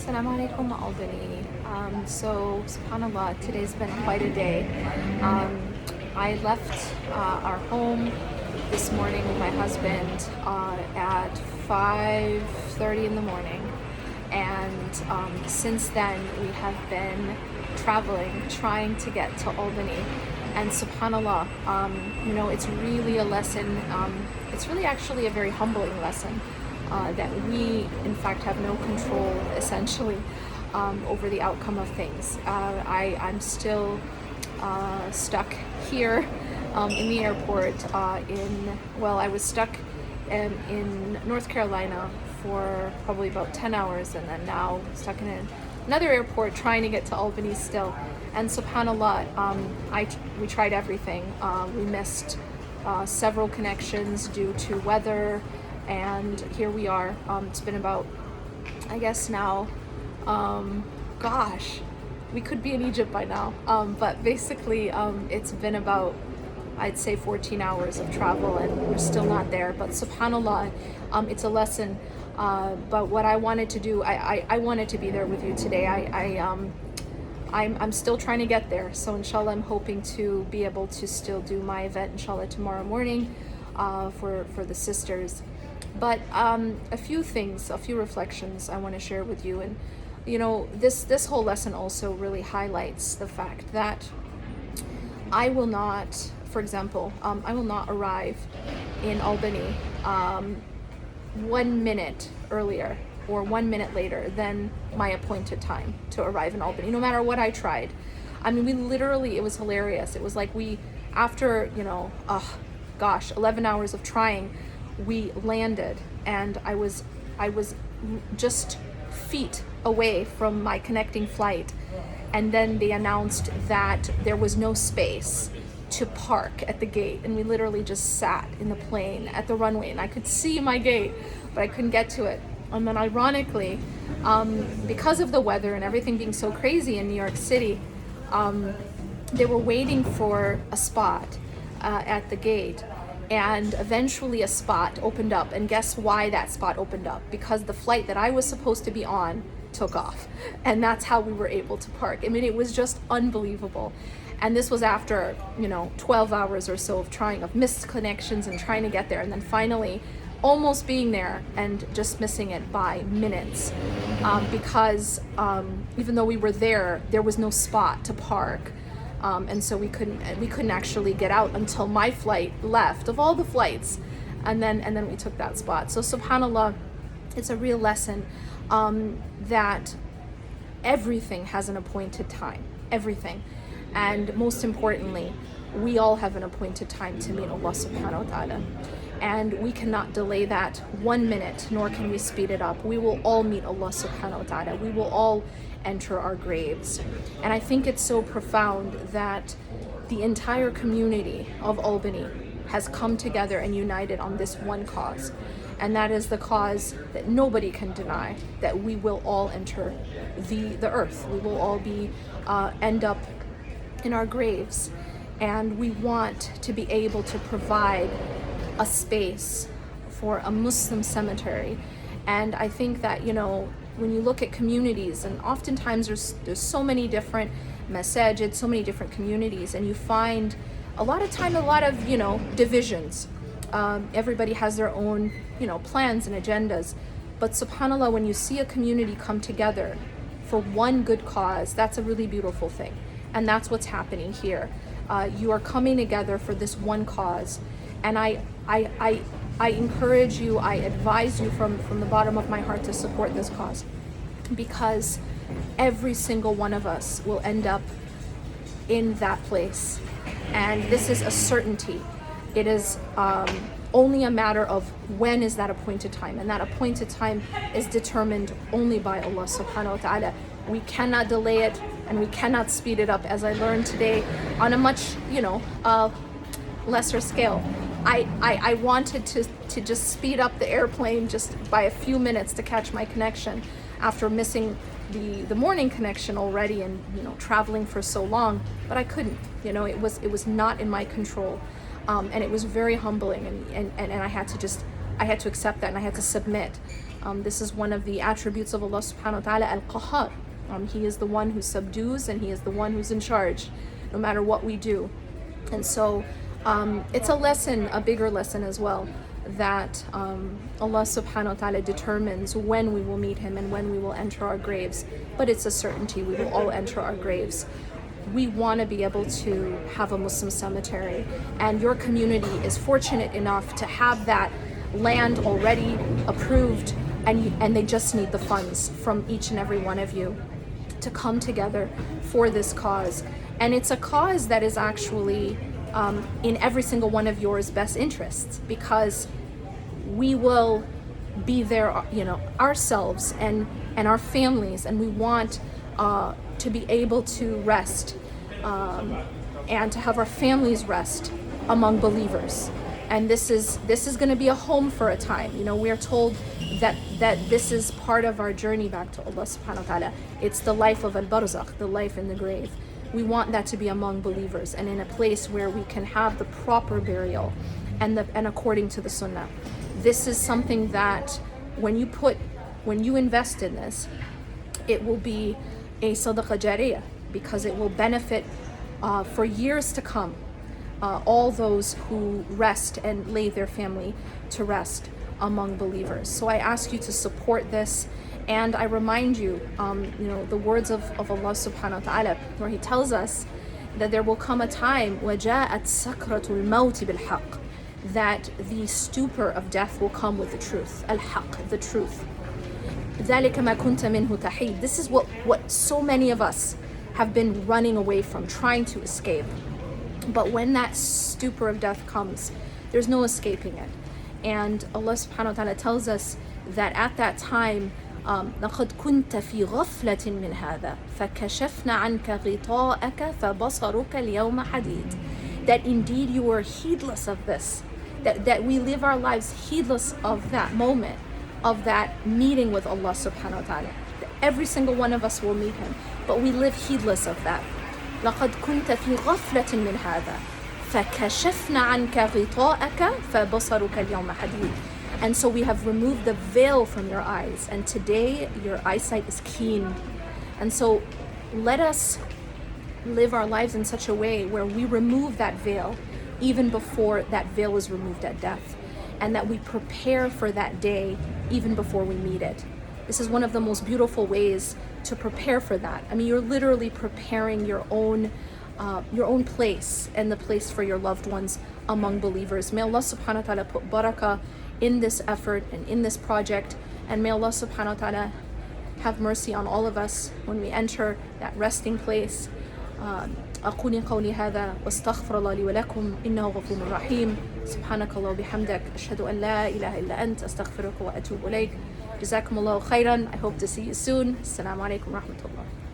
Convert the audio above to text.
Assalamu alaikum Albany. So, subhanAllah, today's been quite a day. I left our home this morning with my husband at 5:30 in the morning, and since then we have been traveling, trying to get to Albany. And subhanAllah, it's really a lesson. It's really actually a very humbling lesson. That we, in fact, have no control, essentially, over the outcome of things. I'm still stuck here in the airport. I was stuck in North Carolina for probably about 10 hours, and then now stuck in another airport trying to get to Albany still. And subhanAllah, we tried everything. We missed several connections due to weather. And here we are. It's been about, I guess now, we could be in Egypt by now. But basically, it's been about, I'd say 14 hours of travel, and we're still not there. But subhanAllah, it's a lesson. But what I wanted to do, I wanted to be there with you today. I'm still trying to get there. So inshallah, I'm hoping to be able to still do my event, inshallah, tomorrow morning for the sisters. But a few reflections I want to share with you. And this whole lesson also really highlights the fact that I will not, for example, I will not arrive in Albany 1 minute earlier or 1 minute later than my appointed time to arrive in Albany, no matter what I tried. I mean, it was hilarious. It was like after 11 hours of trying, we landed, and I was just feet away from my connecting flight, and then they announced that there was no space to park at the gate, and we literally just sat in the plane at the runway, and I could see my gate, but I couldn't get to it. And then ironically, because of the weather and everything being so crazy in New York City, they were waiting for a spot at the gate. And eventually a spot opened up, and guess why that spot opened up? Because the flight that I was supposed to be on took off, and that's how we were able to park. I mean, it was just unbelievable. And this was after 12 hours or so of missed connections and trying to get there, and then finally almost being there and just missing it by minutes, because even though we were there was no spot to park. And so we couldn't actually get out until my flight left of all the flights, and then we took that spot. So subhanAllah, it's a real lesson that everything has an appointed time, everything. And most importantly, we all have an appointed time to meet Allah subhanahu wa ta'ala. And we cannot delay that 1 minute, nor can we speed it up. We will all meet Allah subhanahu wa ta'ala. We will all enter our graves. And I think it's so profound that the entire community of Albany has come together and united on this one cause. And that is the cause that nobody can deny, that we will all enter the earth. We will all end up in our graves. And we want to be able to provide a space for a Muslim cemetery. And I think that, when you look at communities, and oftentimes there's so many different masajid, so many different communities, and you find a lot of divisions. Everybody has their own, plans and agendas. But subhanAllah, when you see a community come together for one good cause, that's a really beautiful thing. And that's what's happening here. You are coming together for this one cause. And I encourage you, I advise you from the bottom of my heart to support this cause, because every single one of us will end up in that place. And this is a certainty. It is only a matter of when is that appointed time. And that appointed time is determined only by Allah subhanahu wa ta'ala. We cannot delay it, and we cannot speed it up, as I learned today on a much, lesser scale. I wanted to just speed up the airplane just by a few minutes to catch my connection after missing the morning connection already, and traveling for so long, but I couldn't. It was not in my control, and it was very humbling, and I had to accept that, and I had to submit. This is one of the attributes of Allah subhanahu wa ta'ala, al-Qahar. He is the one who subdues, and He is the one who's in charge, no matter what we do. And so it's a lesson, a bigger lesson as well, that Allah subhanahu wa ta'ala determines when we will meet Him and when we will enter our graves. But it's a certainty, we will all enter our graves. We want to be able to have a Muslim cemetery, and your community is fortunate enough to have that land already approved, and they just need the funds from each and every one of you to come together for this cause. And it's a cause that is actually in every single one of yours best interests, because we will be there, ourselves and our families, and we want to be able to rest and to have our families rest among believers. And this is going to be a home for a time. We're told that this is part of our journey back to Allah subhanahu wa ta'ala. It's the life of al-barzakh, the life in the grave. We want that to be among believers and in a place where we can have the proper burial and according to the sunnah. This is something that when you invest in this, it will be a sadaqah jariyah, because it will benefit for years to come all those who rest and lay their family to rest among believers. So I ask you to support this, and I remind you, the words of Allah subhanahu wa ta'ala, where He tells us that there will come a time وَجَاءَتْ سَكْرَةُ الْمَوْتِ بِالْحَقِّ, that the stupor of death will come with the truth, al-haq, the truth. ذَلِكَ مَا كُنْتَ مِنْهُ تَحِيدٌ. This is what so many of us have been running away from, trying to escape. But when that stupor of death comes, there's no escaping it. And Allah subhanahu wa ta'ala tells us that at that time, لَقَدْ كُنْتَ فِي غَفْلَةٍ مِّنْ هَذَا فَكَشَفْنَا عَنْكَ غِطَاءَكَ فَبَصَرُكَ الْيَوْمَ حَدِيدٌ. That indeed you were heedless of this, that we live our lives heedless of that moment, of that meeting with Allah subhanahu wa ta'ala. Every single one of us will meet Him, but we live heedless of that. لَقَدْ كُنْتَ فِي غَفْلَةٍ مِّنْ هَذَا فَكَشَفْنَا عَنْكَ غِطَاءَكَ فَبَصَرُكَ الْيَوْمَ حَدِيدٌ. And so we have removed the veil from your eyes, and today your eyesight is keen. And so let us live our lives in such a way where we remove that veil even before that veil is removed at death, and that we prepare for that day even before we meet it. This is one of the most beautiful ways to prepare for that. I mean, you're literally preparing your own place and the place for your loved ones among believers. May Allah subhanahu wa ta'ala put barakah in this effort and in this project, and may Allah subhanahu wa ta'ala have mercy on all of us when we enter that resting place. أقول قولي هذا واستغفر الله لي ولكم إنه غفور رحيم. سبحانك الله وبحمدك أشهد أن لا إله إلا أنت أستغفرك وأتوب إليك. جزاكم الله خيرا. I hope to see you soon. السلام عليكم ورحمة الله.